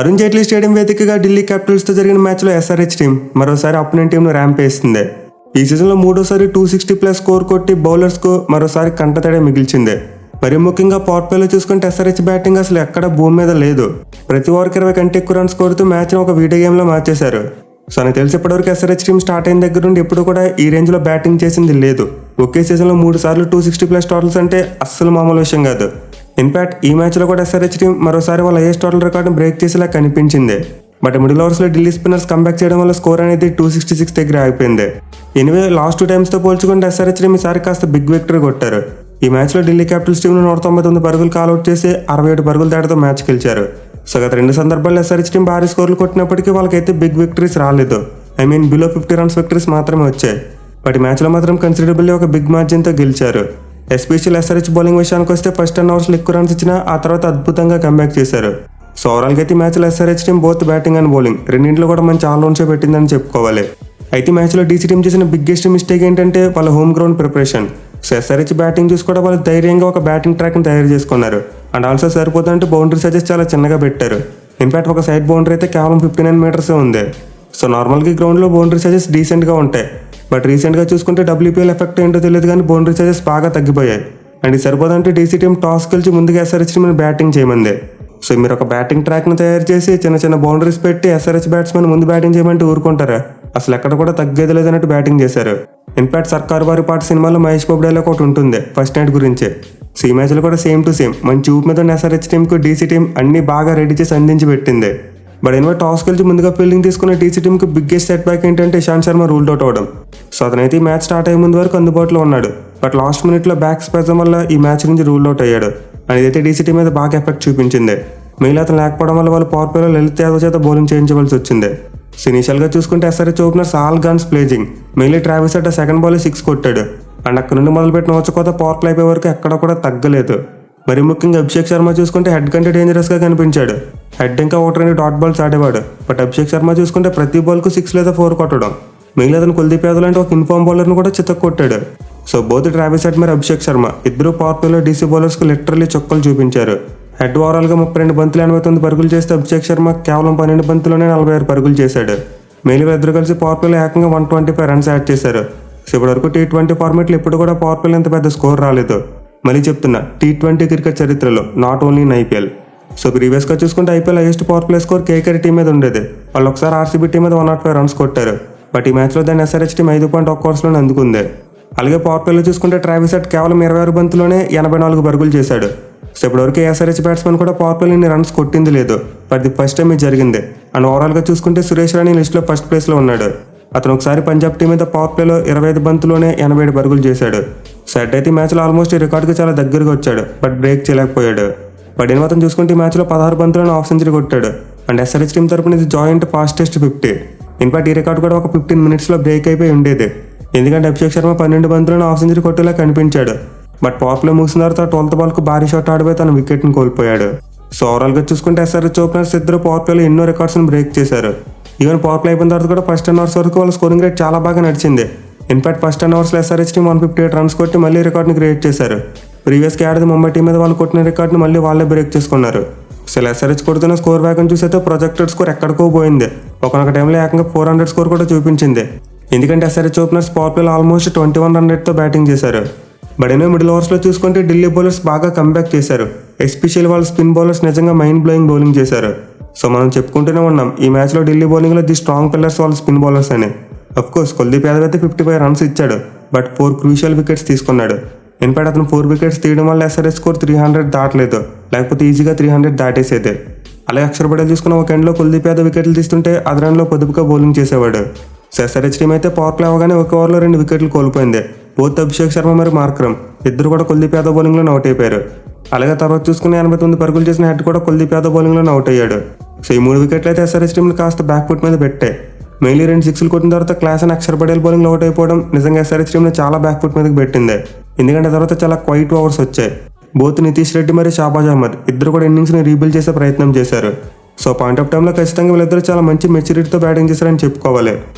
Arun Jaitley stadium వేదికగా ఢిల్లీ క్యాపిటల్స్తో జరిగిన మ్యాచ్లో ఎస్ఆర్హెచ్ టీం మరోసారి అపోనెంట్ టీంను ర్యాంప్ వేసింది. ఈ సీజన్లో మూడోసారి 260+ స్కోర్ కొట్టి బౌలర్స్కు మరోసారి కంటతడే మిగిల్చింది. మరి ముఖ్యంగా పవర్ ప్లేలో చూసుకుంటే ఎస్ఆర్హెచ్ బ్యాటింగ్ అసలు ఎక్కడ భూమి మీద లేదు. ప్రతి ఓవర్కి 20 కంటే ఎక్కువ రన్స్ కొడుతూ మ్యాచ్ను ఒక వీడియో గేమ్లో మార్చేశారు. సో నాకు తెలిసి ఇప్పటివరకు ఎస్ఆర్హెచ్ టీం స్టార్ట్ అయిన దగ్గర నుండి ఎప్పుడు కూడా ఈ రేంజ్లో బ్యాటింగ్ చేసింది లేదు. ఒకే సీజన్లో 3 సార్లు 260+ టోటల్స్ అంటే అస్సలు మామూలు విషయం కాదు. ఇన్ఫాక్ట్ ఈ మ్యాచ్లో కూడా ఎస్ఆర్హెచ్ టీం మరోసారి వాళ్ళ హైయెస్ట్ టోటల్ రికార్డును బ్రేక్ చేసేలా కనిపించింది. బట్ మిడిల్ ఓవర్స్లో ఢిల్లీ స్పిన్నర్స్ కంబ్యాక్ చేయడం వల్ల స్కోర్ అనేది 266 దగ్గర ఆగిపోయింది. ఎనివే లాస్ట్ 2 టైమ్స్తో పోల్చుకుంటే ఎస్ఆర్హెచ్ టీం ఈసారి కాస్త బిగ్ విక్టరీ కొట్టారు. ఈ మ్యాచ్లో ఢిల్లీ క్యాపిటల్స్ టీంను 199 పరుగులు కాల్అవుట్ చేసి 67 పరుగుల తేడాతో మ్యాచ్ గెలిచారు. సో గత 2 సందర్భాల్లో ఎస్ఆర్హెచ్ టీం భారీ స్కోర్లు కొట్టినప్పటికీ వాళ్ళకైతే బిగ్ విక్టరీస్ రాలేదు. బిలో 50 రన్స్ విక్టరీస్ మాత్రమే వచ్చాయి. బట్ ఈ మ్యాచ్లో మాత్రం కన్సిడరబుల్లీ ఒక బిగ్ మార్జిన్తో గెలిచారు. ఎస్పెషల్ ఎస్ఆర్హెచ్ బౌలింగ్ విషయానికి వస్తే ఫస్ట్ 10 ఓవర్స్లో ఎక్కువ రన్స్ ఇచ్చినా ఆ తర్వాత అద్భుతంగా కంబ్యాక్ చేశారు. సో ఓవరాల్గా అయితే ఈ మ్యాచ్లో SRH team both batting and bowling రెండింటిలో కూడా మంచి ఆల్రౌండ్సే పెట్టిందని చెప్పుకోవాలి. అయితే మ్యాచ్లో డీసీ టీం చేసిన బిగ్గెస్ట్ మిస్టేక్ ఏంటంటే వాళ్ళ home ground preparation. So SRH batting చూసి కూడా వాళ్ళు ధైర్యంగా ఒక బ్యాటింగ్ ట్రాక్ని తయారు చేసుకున్నారు. అండ్ ఆల్సో సరిపోతుంటే బౌండరీ సైజెస్ చాలా చిన్నగా పెట్టారు. ఇన్ఫాక్ట్ ఒక సైడ్ బౌండరీ అయితే కేవలం 59 మీటర్సే ఉంది. సో నార్మల్గా ఈ గ్రౌండ్లో బౌండరీ సైజెస్ డీసెంట్గా ఉంటాయి. బట్ రీసెంట్గా చూసుకుంటే WPL ఎఫెక్ట్ ఏంటో తెలియదు కానీ బౌండరీ సైజెస్ బాగా తగ్గిపోయాయి. అండ్ ఇది సరిపోదంటే డీసీ టీం టాస్ గెలిచి ముందుగా ఎస్ఆర్హెచ్ టీం బ్యాటింగ్ చేయమంది. సో మీరు ఒక బ్యాటింగ్ ట్రాక్ను తయారు చేసి చిన్న బౌండరీస్ పెట్టి ఎస్ఆర్హెచ్ బ్యాట్స్మెన్ ముందు బ్యాటింగ్ చేయమంటే ఊరుకుంటారా? అసలు ఎక్కడ కూడా తగ్గేది లేదన్నట్టు బ్యాటింగ్ చేశారు. ఇన్ఫాక్ట్ సర్కారు వారి పాట సినిమాలో మహేష్ బాబు డైలాగ్ ఒకటి ఉంటుంది ఫస్ట్ నైట్ గురించి. సో ఈ మ్యాచ్లో కూడా సేమ్ టు సేమ్ మంచి ఊపు మీద ఉన్న ఎస్ఆర్హెచ్ టీంకు డీసీ టీం అన్ని బాగా రెడీ చేసి అందించి పెట్టింది. బట్ టాస్ గెలిచి ముందుగా ఫీల్డింగ్ తీసుకున్న డీసీ టీంకి బిగ్గెస్ట్ సెట్ బ్యాక్ ఏంటంటే ఇషాంత్ శర్మ రూల్డ్ అవుట్ అవ్వడం. సో అతనైతే ఈ మ్యాచ్ స్టార్ట్ అయ్యే ముందు వరకు అందుబాటులో ఉన్నాడు. బట్ లాస్ట్ మినిట్లో బ్యాక్ స్పాజం వల్ల ఈ మ్యాచ్ నుంచి రూల్డ్ అవుట్ అయ్యాడు. అండ్ ఇదైతే డీసీ టీం మీద బాగా ఎఫెక్ట్ చూపించింది. మిగిలిన అతను లేకపోవడం వల్ల వాళ్ళు పవర్ ప్లేలో లలిత్ యాదవ్ చేత బౌలింగ్ చేయించవలసి వచ్చింది. సో ఇనిషియల్గా చూసుకుంటే SRH openers all guns blazing. Mainly Travis at second ball 6 కొట్టాడు. అండ్ అక్కడ నుండి మొదలుపెట్టిన వచ్చకోత పవర్ ప్లే అయిపోయే వరకు ఎక్కడ కూడా తగ్గలేదు. మరి ముఖ్యంగా అభిషేక్ శర్మ చూసుకుంటే హెడ్ కంటే డేంజరస్గా కనిపించాడు. హెడ్ ఇంకా 1-2 డాట్ బాల్స్ ఆడేవాడు. బట్ అభిషేక్ శర్మ చూసుకుంటే ప్రతి బాల్కు 6 లేదా 4 కొట్టడం. మిగిలిన అతను కుల్దీప్ యాదవ్ లాంటి ఒక ఇన్ఫార్మ్ బౌలర్ను కూడా చితక్ కొట్టాడు. సో బోత్ ట్రావిస్ హెడ్ మరి అభిషేక్ శర్మ ఇద్దరు పవర్ ప్లేలో డీసీ బౌలర్స్కు లిటరల్లీ చొక్కలు చూపించారు. హెడ్ ఓవరాల్గా 32 బంతులు 89 పరుగులు చేస్తే అభిషేక్ శర్మ కేవలం 12 బంతుల్లోనే 46 పరుగులు చేశాడు. మిగిలిన ఇద్దరు కలిసి పవర్ ప్లేలో ఏకంగా 125 రన్స్ యాడ్ చేశారు. సో ఇప్పటివరకు T20 ఫార్మేట్లో ఎప్పుడు కూడా పవర్ ప్లేలో ఇంత పెద్ద స్కోర్ రాలేదు. మళ్ళీ చెప్తున్నా T20 క్రికెట్ చరిత్రలో, not only in IPL. So ప్రీవియస్గా చూసుకుంటే IPL highest power play score KKR team మీద ఉండేది. వాళ్ళు ఒకసారి ఆర్సీబీ టీం మీద 105 రన్స్ కొట్టారు. బట్ ఈ మ్యాచ్లో దాన్ని ఎస్ఆర్హెచ్ టీం 5.1 ఓవర్స్లోనే అందుకుంది. అలాగే పవర్ ప్లేలో చూసుకుంటే ట్రావిస్ హెడ్ కేవలం 26 బంతుల్లోనే 84 పరుగులు చేశాడు. సో ఇప్పటివరకు ఎస్ఆర్హెచ్ బ్యాట్స్మెన్ కూడా పవర్ ప్లేలో ఇన్ని రన్స్ కొట్టింది లేదు. బట్ ది ఫస్ట్ టైం ఇది జరిగింది. అండ్ ఓవరాల్గా చూసుకుంటే సురేష్ రైనా లిస్టులో ఫస్ట్ ప్లేస్లో ఉన్నాడు. అతను ఒకసారి పంజాబ్ టీం మీద పవర్ ప్లేలో 25 బంతుల్లోనే 87 పరుగులు చేశాడు. సో అయితే ఈ మ్యాచ్లో ఆల్మోస్ట్ ఈ రికార్డుకి చాలా దగ్గరగా వచ్చాడు. బట్ బ్రేక్ చేయలేకపోయాడు. బట్ అతను చూసుకుంటే ఈ మ్యాచ్లో 16 బంతుల్లోనే హాఫ్ సెంచరీ కొట్టాడు. అండ్ ఎస్ఆర్హెచ్ టీం తరపున ఇది జాయింట్ ఫాస్టెస్ట్ 50. ఇన్ఫాక్ట్ ఈ రికార్డు కూడా ఒక 15 మినిట్స్లో బ్రేక్ అయిపోయి ఉండేది. ఎందుకంటే అభిషేక్ శర్మ 12 బంతుల్లోనే హాఫ్ సెంచరీ కొట్టేలా కనిపించాడు. బట్ పవర్ ప్లే ముగిసిన తర్వాత 12th బాల్కు భారీ షాట్ ఆడిపోయి తన వికెట్ని కోల్పోయాడు. సో ఓవరాల్గా చూసుకుంటే ఎస్ఆర్హెచ్ ఓపెనర్స్ ఇద్దరు పవర్ ప్లేలో ఎన్నో రికార్డ్స్ని బ్రేక్ చేశారు. ఈవెన్ పవర్ ప్లే అయిపోయిన తర్వాత కూడా ఫస్ట్ 10 ఓవర్స్ వరకు వాళ్ళ స్కోరింగ్ రేట్ చాలా బాగా నడిచింది. ఇన్ఫాక్ట్ ఫస్ట్ 10 ఓవర్స్లో ఎస్ఆర్హెచ్ టీం 158 రన్స్ కొట్టి మళ్ళీ రికార్డ్ని క్రియేట్ చేశారు. ప్రీవియస్గా ఆడేది ముంబై టీం మీద వాళ్ళు కొట్టిన రికార్డ్ని మళ్ళీ వాళ్ళే బ్రేక్ చేసుకున్నారు. అసలు ఎస్ఆర్హెచ్ కొడుతున్న స్కోర్ వేగం చూసి అయితే ప్రొజెక్టెడ్ స్కోర్ ఎక్కడికో పోయింది. ఒకనొక టైంలో ఏకంగా 400 స్కోర్ కూడా చూపించింది. ఎందుకంటే ఎస్ఆర్హెచ్ ఓపెనర్స్ పవర్ ప్లేలో ఆల్మోస్ట్ 21 రన్ రేట్తో బ్యాటింగ్ చేశారు. బట్ మిడిల్ ఓవర్స్లో చూసుకుంటే ఢిల్లీ బౌలర్స్ బాగా కంబ్యాక్ చేశారు. ఎస్పెషల్లీ వాళ్ళ స్పిన్ బౌలర్స్ నిజంగా మైండ్ బ్లోయింగ్ బౌలింగ్ చేశారు. సో మనం చెప్పుకుంటూనే ఉన్నాం ఈ మ్యాచ్లో ఢిల్లీ బౌలింగ్లో ది స్ట్రాంగ్ పిల్లర్స్ వాళ్ళ స్పిన్ బౌలర్స్ అని. అఫ్కోర్స్ కుల్దీప్ యాదవ్ అయితే 55 రన్స్ ఇచ్చాడు. బట్ 4 క్రూషియల్ వికెట్స్ తీసుకున్నాడు. ఇన్ఫాక్ట్ అతను 4 వికెట్స్ తీయడం వల్ల ఎస్ఆర్హెచ్ స్కోర్ 300 దాటలేదు. లేకపోతే ఈజీగా 300 దాటేసేదే. అలాగే అక్షర్ పటేల్ తీసుకున్న ఒక ఎండ్లో కుల్దీప్ యాదవ్ వికెట్లు తీస్తుంటే అదనంలో పొదుపుగా బౌలింగ్ చేసేవాడు. సో ఎస్ఆర్హెచ్ టీం అయితే పవర్ ప్లే అవగానే ఒక ఓవర్లో 2 వికెట్లు కోల్పోయింది. బోత్ అభిషేక్ శర్మ మరియు మార్క్రమ్ ఇద్దరు కూడా కుల్దీప్ యాదవ్ బౌలింగ్లో అవుట్ అయిపోయారు. అలాగే తర్వాత చూసుకుని 89 పరుగులు చేసిన హెడ్ కూడా కుల్దీప్ యాదవ్ బౌలింగ్లో అవుట్ అయ్యాడు. సో ఈ 3 వికెట్లు అయితే ఎస్ఆర్హెచ్ టీంని కాస్త బ్యాక్ ఫుట్ మీద పెట్టాయి. మెయిన్లీ 2 6లు కొట్టిన తర్వాత క్లాస్ అని అక్షర్ పటేల్ బౌలింగ్లో అవుట్ అయిపోవడం నిజంగా ఎస్ఆర్హెచ్ టీంని చాలా బ్యాక్ ఫుట్ మీదకి పెట్టింది. ఎందుకంటే తర్వాత చాలా క్వైట్ ఓవర్స్ వచ్చాయి. బోత్ నితీష్ రెడ్డి మరియు షాబాజ్ అహ్మద్ ఇద్దరు కూడా ఇన్నింగ్స్ని రీబిల్డ్ చేసే ప్రయత్నం చేశారు. సో పాయింట్ ఆఫ్ టైంలో ఖచ్చితంగా వీళ్ళిద్దరూ చాలా మంచి మెచ్యూరిటీతో బ్యాటింగ్ చేశారని చెప్పుకోవాలి.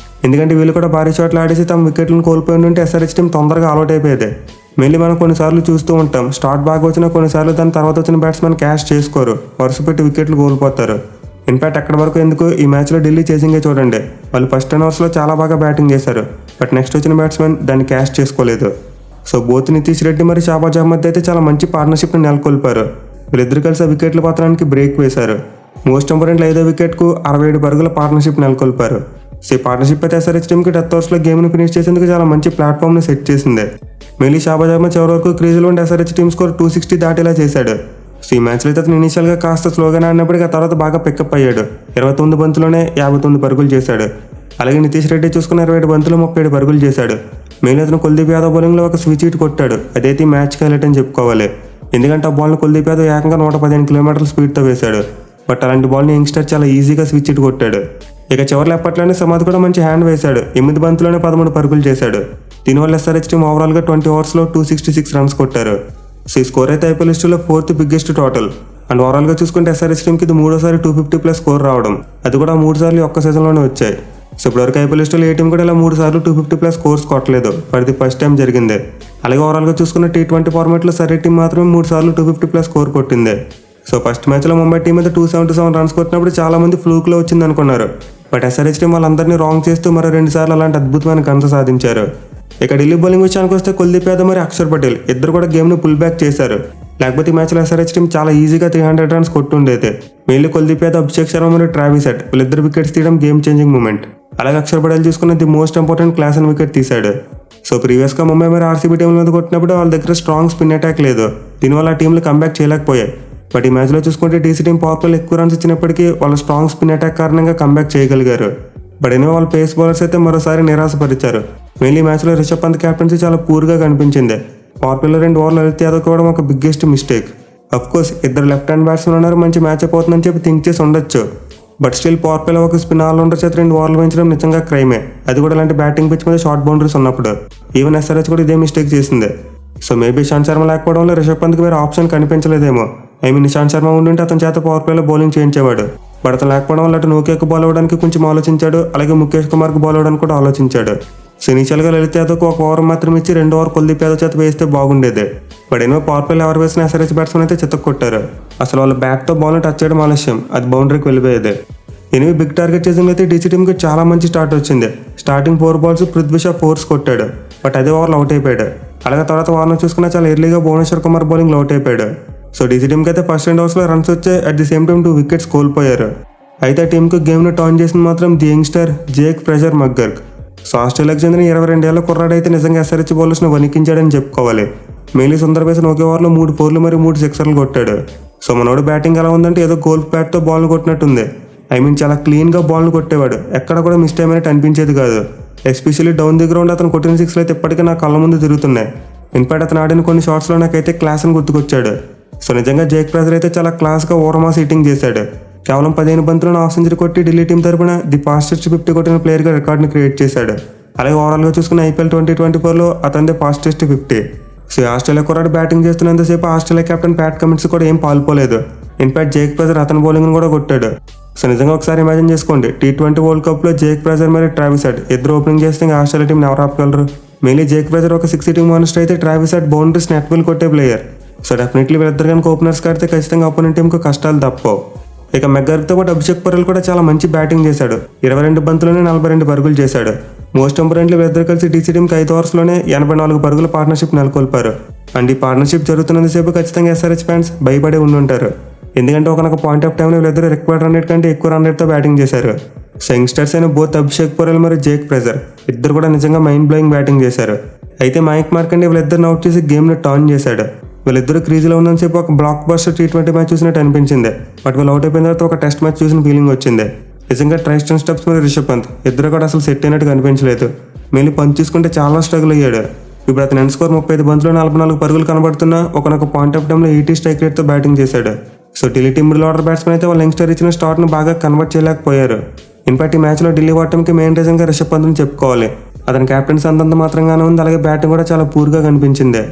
ఎందుకంటే వీళ్ళు కూడా భారీ షాట్లు ఆడేసి తమ వికెట్లను కోల్పోయి ఉంటే ఎస్ఆర్హెచ్ టీం తొందరగా అవుట్ అయిపోయేది. మెయిన్లీ మనం కొన్నిసార్లు చూస్తూ ఉంటాం స్టార్ట్ బాగా వచ్చినా కొన్నిసార్లు దాని తర్వాత వచ్చిన బ్యాట్స్మెన్ క్యాష్ చేసుకోరు, వరుస పెట్టి వికెట్లు కోల్పోతారు. ఇన్ఫాక్ట్ అక్కడ వరకు ఎందుకు ఈ మ్యాచ్లో ఢిల్లీ చేసింగే చూడండి. వాళ్ళు ఫస్ట్ 10 ఓవర్స్లో చాలా బాగా బ్యాటింగ్ చేశారు. బట్ నెక్స్ట్ వచ్చిన బ్యాట్స్మెన్ దాన్ని క్యాష్ చేసుకోలేదు. సో బోత్ నితీష్ రెడ్డి మరియు షాబాజ్ అహ్మద్ అయితే చాలా మంచి పార్ట్నర్షిప్ని నెలకొల్పారు. వీళ్ళిద్దరు కలిసి ఆ వికెట్ల పత్రానికి బ్రేక్ వేశారు. మోస్ట్ ఇంపార్టెంట్ 5వ వికెట్కు 67 పరుగుల పార్ట్నర్షిప్ నెలకొల్పారు. సో ఈ పార్ట్నర్షిప్ అయితే ఎస్ఆర్హెచ్ టీంకి 10 ఓవర్స్లో గేమ్ని ఫినిష్ చేసేందుకు చాలా మంచి ప్లాట్ఫామ్ని సెట్ చేసింది. మెయిన్లీ షాబాజ్ అహ్మద్ చివరి వరకు క్రీజులో ఉండి ఎస్ఆర్హెచ్ టీమ్ స్కోర్ 260 దాటేలా చేశాడు. సో ఈ మ్యాచ్లో అయితే అతను ఇనీషియల్గా కాస్త స్లోగానే ఆడినప్పటికీ ఆ తర్వాత బాగా పికప్ అయ్యాడు. 29 బంతులోనే 59 పరుగులు చేశాడు. అలాగే నితీష్ రెడ్డి చూసుకున్న 27 బంతులు 37 పరుగులు చేశాడు. మెయిన్ అతను కుల్దీప్ యాదవ్ బౌలింగ్లో ఒక స్విచ్ హిట్ కొట్టాడు. అదైతే ఈ మ్యాచ్కి హైలైట్ అని చెప్పుకోవాలి. ఎందుకంటే ఆ బాల్ని కుల్దీప్ యాదవ్ ఏకంగా 115 కిలోమీటర్ల స్పీడ్తో వేశాడు. బట్ అలాంటి బాల్ని యంగ్స్టర్ చాలా ఈజీగా స్విచ్ హిట్ కొట్టాడు. ఇక చివరి ఎప్పట్లోనే సమాధ్ కూడా మంచి హ్యాండ్ వేశాడు. 8 బంతుల్లోనే 13 పరుగులు చేశాడు. దీనివల్ల ఎస్ఆర్హెచ్ టీం ఓవరాల్గా 20 ఓవర్స్లో 266 రన్స్ కొట్టారు. సో ఈ స్కోర్ అయితే ఐపీఎల్ హిస్టరీలో 4th బిగ్గెస్ట్ టోటల్. అండ్ ఓవరాల్గా చూసుకుంటే ఎస్ఆర్హెచ్ టీంకి ఇది 3వసారి 250+ స్కోర్ రావడం. అది కూడా 3 సార్లు ఒక్క సీజన్లోనే వచ్చాయి. సో ఇప్పటివరకు ఐపీఎల్ హిస్టరీలో ఏ టీం కూడా ఇలా 3 సార్లు 250+ స్కోర్స్ కొట్టలేదు. అది ఫస్ట్ టైం జరిగింది. అలాగే ఓవరాల్గా చూసుకున్న T20 ఫార్మాట్లో సరే టీం మాత్రమే 3 సార్లు 250+ స్కోర్ కొట్టింది. సో ఫస్ట్ మ్యాచ్లో ముంబై టీం అయితే 277 రన్స్ కొట్టినప్పుడు చాలా మంది ఫ్లూక్లో వచ్చింది అనుకున్నారు. బట్ ఎస్ఆర్హెచ్ టీం వాళ్ళందరినీ రాంగ్ చేస్తూ మరో 2 సార్లు అలాంటి అద్భుతమైన గన్స్ సాధించారు. ఇక ఢిల్లీ బౌలింగ్ విషయానికి వస్తే కుల్దీప్ యాదవ్ మరియు అక్షర్ పటేల్ ఇద్దరు కూడా గేమ్ను పుల్ బ్యాక్ చేశారు. లేకపోతే ఈ మ్యాచ్లో ఎస్ఆర్హెచ్ టీం చాలా ఈజీగా 300 రన్స్ కొట్టుండేది. మెయిన్లీ కుల్దీప్ యాదవ్, అభిషేక్ శర్మ మరియు ట్రావిస్ హెడ్ వీళ్ళిద్దరు వికెట్స్ తీయడం గేమ్ చేంజింగ్ మూమెంట్. అలాగే అక్షర్ పటేల్ చూసుకున్న the most important class and wicket తీశాడు. సో ప్రీవియస్గా ముంబై మరియు ఆర్సీబీ టీంల మీద కొట్టినప్పుడు వాళ్ళ దగ్గర స్ట్రాంగ్ స్పిన్ అటాక్ లేదు. దీనివల్ల ఆ టీంలు కంబ్యాక్ చేయలేకపోయాయి. బట్ ఈ మ్యాచ్లో చూసుకుంటే డీసీ టీం పవర్ ప్లేలో ఎక్కువ రన్స్ ఇచ్చినప్పటికీ వాళ్ళ స్ట్రాంగ్ స్పిన్ అటాక్ కారణంగా కంబ్యాక్ చేయగలిగారు. బట్ ఎనివే వాళ్ళ పేస్ బౌలర్స్ అయితే మరోసారి నిరాశపరిచారు. మెయిన్లీ మ్యాచ్లో రిషబ్ పంత్ క్యాప్టెన్సీ చాలా పూర్గా కనిపించింది. పవర్ ప్లేలో 2 ఓవర్లు లలిత్ యాదవ్ కూడా ఒక బిగ్గెస్ట్ మిస్టేక్. అఫ్కోర్స్ ఇద్దరు లెఫ్ట్ హ్యాండ్ బ్యాట్స్మెన్ ఉన్నారు, మంచి మ్యాచ్ అయిపోతుందని చెప్పి థింక్ చేసి ఉండొచ్చు. బట్ స్టిల్ పవర్ ప్లేలో ఒక స్పిన్ ఆల్రౌండర్ చేత 2 ఓవర్లు పెంచడం నిజంగా క్రైమే. అది కూడా ఇలాంటి బ్యాటింగ్ పిచ్ మీద షార్ట్ బౌండరీస్ ఉన్నప్పుడు. ఈవెన్ ఎస్ఆర్హెచ్ కూడా ఇదే మిస్టేక్ చేసింది. సో మేబీ ఇషాంత్ శర్మ లేకపోవడం వల్ల రిషబ్ పంత్కి వేరే ఆప్షన్ కనిపించలేదేమో. ఇషాంత్ శర్మ ఉండుంటే అతని చేత పవర్ ప్లేలో బౌలింగ్ చేయించేవాడు. బట్ అతను లేకపోవడం వల్ల అటు నోకియాకు బాల్ అవ్వడానికి కొంచెం ఆలోచించాడు. అలాగే ముఖేష్ కుమార్కు బాల్ అవ్వడానికి కూడా ఆలోచించాడు. సో ఇనిషియల్గా లలిత్ యాదవ్కి 1 ఓవర్ మాత్రం ఇచ్చి 2 ఓవర్ కుల్దీప్ యాదవ్ చేత వేస్తే బాగుండేది. బట్ ఎన్నో పవర్ ప్లేలో ఎవరు వేసిన ఎస్ఆర్హెచ్ బ్యాట్స్మెన్ అయితే చితక్ కొట్టారు. అసలు వాళ్ళ బ్యాట్తో బాల్ని టచ్ చేయడం ఆలస్యం, అది బౌండరీకి వెళ్ళిపోయేది. ఎనిమిది బిగ్ టార్గెట్ చేసింగ్ అయితే డీసీ టీంకి చాలా మంచి స్టార్ట్ వచ్చింది. స్టార్టింగ్ 4 బాల్స్ పృథ్వీ షా 4 కొట్టాడు. బట్ అదే ఓవర్లో అవుట్ అయిపోయాడు. అలాగే తర్వాత వార్నర్ చూసుకున్నా చాలా ఎర్లీగా భువనేశ్వర్ కుమార్ బౌలింగ్లో అవుట్ అయిపోయాడు. సో డీసీ టీంకి అయితే ఫస్ట్ 2 ఓవర్స్లో రన్స్ వచ్చాయి. At the same time 2 wickets కోల్పోయారు. అయితే ఆ టీంకు గేమ్ను టర్న్ చేసింది మాత్రం the youngster Jake Fraser McGurk. So ఆస్ట్రేలియాకి చెందిన 22 ఏళ్ల కుర్రాడు అయితే నిజంగా ఎస్ఆర్హెచ్ బౌలర్స్ను వణికించాడని చెప్పుకోవాలి. మెయిన్లీ సుందర్ బేసన్ ఒకే ఓవర్లో 3 4లు మరియు 3 సిక్సర్లు కొట్టాడు. సో మనోడు బ్యాటింగ్ ఎలా ఉందంటే ఏదో గోల్ఫ్ బ్యాట్తో బాల్ను కొట్టినట్టుంది. చాలా క్లీన్గా బాల్ను కొట్టేవాడు. ఎక్కడ కూడా మిస్ టైం అనేది అనిపించేది కాదు. ఎస్పెషల్లీ డౌన్ ది గ్రౌండ్ అతను కొట్టిన 6లు అయితే ఇప్పటికీ నా కళ్ళ ముందు తిరుగుతున్నాయి. ఇన్ఫాక్ట్ అతను ఆడిన కొన్ని షాట్స్లో నాకైతే క్లాస్ అని గుర్తుకొచ్చాడు. సో నిజంగా జేక్ ఫ్రెజర్ అయితే చాలా క్లాస్గా ఓవర్మాస్ హిట్టింగ్ చేశాడు. కేవలం 15 బంతులను హాఫ్ సెంచరీ కొట్టి ఢిల్లీ టీం తరపున ది ఫాస్టెస్ట్ 50 కొట్టిన ప్లేయర్గా రికార్డుని క్రియేట్ చేశాడు. అలాగే ఓవరాల్గా చూసుకున్న ఐపీఎల్ 2024లో అతనిదే ఫాస్టెస్ట్ 50. సో ఆస్ట్రేలియా కుర్రాడు బ్యాటింగ్ చేస్తున్నంతసేపు ఆస్ట్రేలియా కెప్టెన్ ప్యాట్ కమిన్స్ కూడా ఏం పాల్పోలేదు. ఇన్ఫాక్ట్ జేక్ ఫ్రెజర్ అతని బౌలింగ్ను కూడా కొట్టాడు. సో నిజంగా ఒకసారి ఇమాజిన్ చేసుకోండి, T20 వరల్డ్ కప్లో జేక్ ఫ్రెజర్ మరియు ట్రావిస్ హెడ్ ఇద్దరు ఓపెనింగ్ చేస్తే ఇంకా ఆస్ట్రేలియా టీంని ఎవరు ఆపగలరు? మెయిన్లీ జేక్ ఫ్రెజర్ ఒక 6 హిట్టింగ్ మాన్స్టర్ అయితే ట్రావిస్ హెడ్ బౌండరీస్ నెట్విల్ కొట్టే ప్లేయర్. సో డెఫినెట్లీ వీళ్ళిద్దరు కనుక ఓపెనర్స్ కడితే ఖచ్చితంగా అపోనెంట్ టీంకు కష్టాలు తప్పవు. ఇక మెగ్గర్తో పాటు అభిషేక్ పటేల్ కూడా చాలా మంచి బ్యాటింగ్ చేశాడు. 22 బంతుల్లోనే 42 పరుగులు చేశాడు. మోస్ట్ ఇంపార్టెంట్లీ వీళ్ళిద్దరు కలిసి డీసీ టీంకి 5 ఓవర్స్లోనే 84 పరుగుల పార్ట్నర్షిప్ నెలకొల్పారు. అండ్ ఈ పార్ట్నర్షిప్ జరుగుతున్నంతసేపు ఖచ్చితంగా ఎస్ఆర్హెచ్ ఫ్యాన్స్ భయపడి ఉండుంటారు. ఎందుకంటే ఒకనొక పాయింట్ ఆఫ్ టైంలో వీళ్ళిద్దరు రిక్వైర్డ్ రన్ రేట్ కంటే ఎక్కువ రన్ రేట్తో బ్యాటింగ్ చేశారు. సో యంగ్స్టర్స్ అయిన బోత్ అభిషేక్ పటేల్ మరియు జేక్ ఫ్రెజర్ ఇద్దరు కూడా నిజంగా మైండ్ బ్లోయింగ్ బ్యాటింగ్ చేశారు. అయితే మైక్ మార్కండే వీళ్ళిద్దరిని అవుట్ చేసి గేమ్ని టర్న్ చేశాడు. వీళ్ళిద్దరు క్రీజ్లో ఉన్నంతసేపు ఒక బ్లాక్ బస్టర్ T20 మ్యాచ్ చూసినట్టు అనిపించింది. బట్ వీళ్ళు అవుట్ అయిపోయిన తర్వాత ఒక టెస్ట్ మ్యాచ్ చూసిన ఫీలింగ్ వచ్చింది. నిజంగా ట్రైస్టన్ స్టెప్స్ మరియు రిషబ్ పంత్ ఇద్దరు కూడా అసలు సెట్ అయినట్టు కనిపించలేదు. మెయిన్లీ పంత్ చూసుకుంటే చాలా స్ట్రగుల్ అయ్యాడు. ఇప్పుడు అతని ఎండ్ స్కోర్ 35 బంతుల్లో 44 పరుగులు కనబడుతున్నా ఒకనొక పాయింట్ ఆఫ్ టైంలో 80 స్ట్రైక్ రేట్తో బ్యాటింగ్ చేశాడు. So Delhi team middle order batsmen అయితే వాళ్ళ యంగ్స్టర్ ఇచ్చిన స్టార్ట్ను బాగా కన్వర్ట్ చేయలేకపోయారు. ఇన్ఫాక్ట్ ఈ మ్యాచ్లో ఢిల్లీ ఓటమికి మెయిన్ రీజన్గా రిషబ్ పంత్ని చెప్పుకోవాలి. అతని క్యాప్టెన్సీ అంతంత మాత్రంగానే ఉంది. అలాగే బ్యాటింగ్ కూడా చాలా పూర్గా కనిపించింది.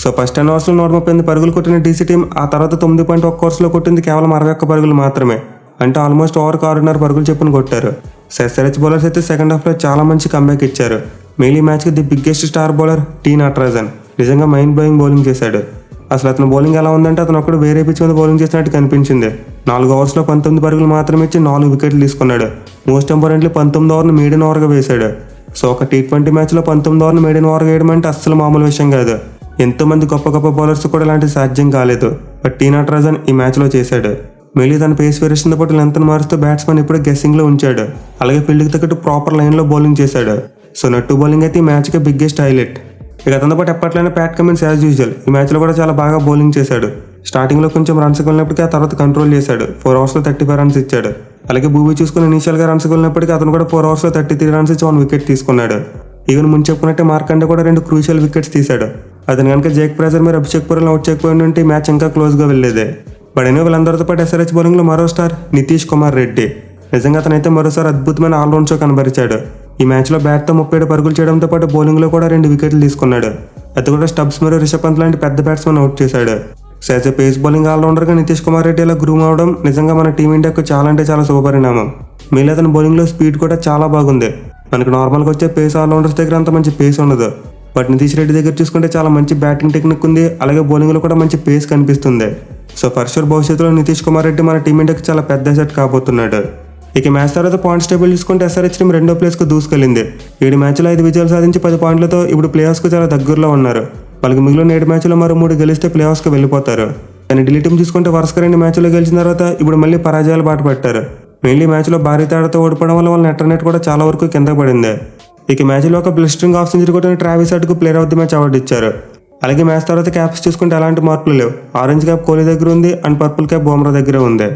సో ఫస్ట్ 10 ఓవర్స్లో 138 పరుగులు కొట్టిన డీసీ టీం ఆ తర్వాత 9.1 ఓవర్స్లో కొట్టింది కేవలం 61 పరుగులు మాత్రమే. అంటే ఆల్మోస్ట్ ఓవర్కి 6.5 పరుగులు చెప్పుని కొట్టారు. ఎస్ఆర్హెచ్ బౌలర్స్ అయితే సెకండ్ హాఫ్లో చాలా మంచి కంబ్యాక్ ఇచ్చారు. మెయిన్లీ మ్యాచ్కి the biggest star bowler T Natarajan నిజంగా మైండ్ బ్లోయింగ్ బౌలింగ్ చేశాడు. అసలు అతను బౌలింగ్ ఎలా ఉందంటే అతను ఒక్కడు వేరే పిచ్ మీద బౌలింగ్ చేసినట్టు కనిపించింది. 4 ఓవర్స్లో 19 పరుగులు మాత్రమే ఇచ్చి 4 వికెట్లు తీసుకున్నాడు. మోస్ట్ ఇంపార్టెంట్లీ 19 ఓవర్ను మీడియన్ ఓవర్గా వేశాడు. సో ఒక T20 మ్యాచ్లో 19 ఓవర్ను మీడియన్ ఓవర్గా వేయడం అంటే అస్సలు మామూలు విషయం కాదు. ఎంతోమంది గొప్ప గొప్ప బౌలర్స్ కూడా ఇలాంటి సాధ్యం కాలేదు. బట్ టీ నటరాజన్ ఈ మ్యాచ్లో చేశాడు. మెయిన్లీ తన పేస్ వేరియేషన్తో పాటు లెంత్ను మారుస్తూ బ్యాట్స్మెన్ ఇప్పుడే గెస్సింగ్లో ఉంచాడు. అలాగే ఫీల్డ్కి తగ్గట్టు ప్రాపర్ లైన్లో బౌలింగ్ చేశాడు. సో నట్టు బౌలింగ్ అయితే ఈ మ్యాచ్కి బిగ్గెస్ట్ హైలైట్. ఇక అతనితో పాటు ఎప్పట్లైనా ప్యాట్ కమిన్స్ యాజ్ యూజువల్ ఈ మ్యాచ్లో కూడా చాలా బాగా బౌలింగ్ చేశాడు. స్టార్టింగ్లో కొంచెం రన్స్ వెళ్ళినప్పటికీ ఆ తర్వాత కంట్రోల్ చేశాడు. 4 ఓవర్స్లో 35 రన్స్ ఇచ్చాడు. అలాగే భూమి చూసుకుని ఇనీషియల్గా రన్స్ వెళ్ళినప్పటికీ అతను కూడా 4 ఓవర్స్లో 33 రన్స్ ఇచ్చి 1 వికెట్ తీసుకున్నాడు. ఈవెన్ ముందు చెప్పుకున్నట్టే మార్కండే కూడా 2 క్రూషియల్ వికెట్స్ తీశాడు. అతను కనుక జేక్ బ్రాజర్ మీద అభిషేక్ పురీని అవుట్ చేయకపోయి ఉంటే ఈ మ్యాచ్ ఇంకా క్లోజ్గా వెళ్ళేదే. బట్ అయినా వీళ్ళందరితో పాటు SRH బౌలింగ్లో మరో స్టార్ నితీష్ కుమార్ రెడ్డి. నిజంగా అతనైతే మరోసారి అద్భుతమైన ఆల్రౌండ్ షో కనబరిచాడు. ఈ మ్యాచ్లో బ్యాట్తో 37 పరుగులు చేయడంతో పాటు బౌలింగ్లో కూడా 2 వికెట్లు తీసుకున్నాడు. అది కూడా స్టబ్స్ మరియు రిషబ్ పంత్ లాంటి పెద్ద బ్యాట్స్మెన్ అవుట్ చేశాడు. So as a pace bowling ఆల్రౌండర్గా నితీష్ కుమార్ రెడ్డి ఇలా గ్రూమ్ అవడం నిజంగా మన టీమిండియాకు చాలా అంటే చాలా శుభపరిణామం. మీలో అతని బౌలింగ్లో స్పీడ్ కూడా చాలా బాగుంది. మనకు నార్మల్గా వచ్చే పేస్ ఆల్రౌండర్స్ దగ్గర అంత మంచి పేస్ ఉండదు. బట్ నితీష్ రెడ్డి దగ్గర చూసుకుంటే చాలా మంచి బ్యాటింగ్ టెక్నిక్ ఉంది. అలాగే బౌలింగ్లో కూడా మంచి పేస్ కనిపిస్తుంది. సో ఫర్ షూర్ భవిష్యత్తులో నితీష్ కుమార్ రెడ్డి మన టీమిండియాకి చాలా పెద్ద సెట్ కాబోతున్నాడు. ఇక మ్యాచ్ తర్వాత పాయింట్స్ టేబుల్ చూసుకుంటే SRH టీం 2వ ప్లేస్కు దూసుకెళ్లింది. 7 మ్యాచ్లో 5 విజయాలు సాధించి 10 పాయింట్లతో ఇప్పుడు ప్లేఆఫ్స్కు చాలా దగ్గరలో ఉన్నారు. వాళ్ళకి మిగిలిన 7 మ్యాచ్లో మరో 3 గెలిస్తే ప్లేఆఫ్స్కి వెళ్ళిపోతారు. కానీ ఢిల్లీ టీం చూసుకుంటే వరుసగా 2 మ్యాచ్లో గెలిచిన తర్వాత ఇప్పుడు మళ్ళీ పరాజయాలు బాట పట్టారు. మెయిన్లీ మ్యాచ్లో భారీ తేడాతో ఓడిపోవడం వల్ల వాళ్ళ నెట్ కూడా చాలా వరకు కింద పడింది. ఇక మ్యాచ్లో ఒక బ్లిస్టరింగ్ హాఫ్ సెంచరీ కొట్టిన ట్రావిస్ హెడ్కు player of the match award ఇచ్చారు. అలాగే మ్యాచ్ తర్వాత క్యాప్స్ చూసుకుంటే ఎలాంటి మార్పులు లేవు. ఆరెంజ్ క్యాప్ కోహ్లీ దగ్గర ఉంది అండ్ పర్పుల్ క్యాప్ బుమ్రా దగ్గర ఉంది.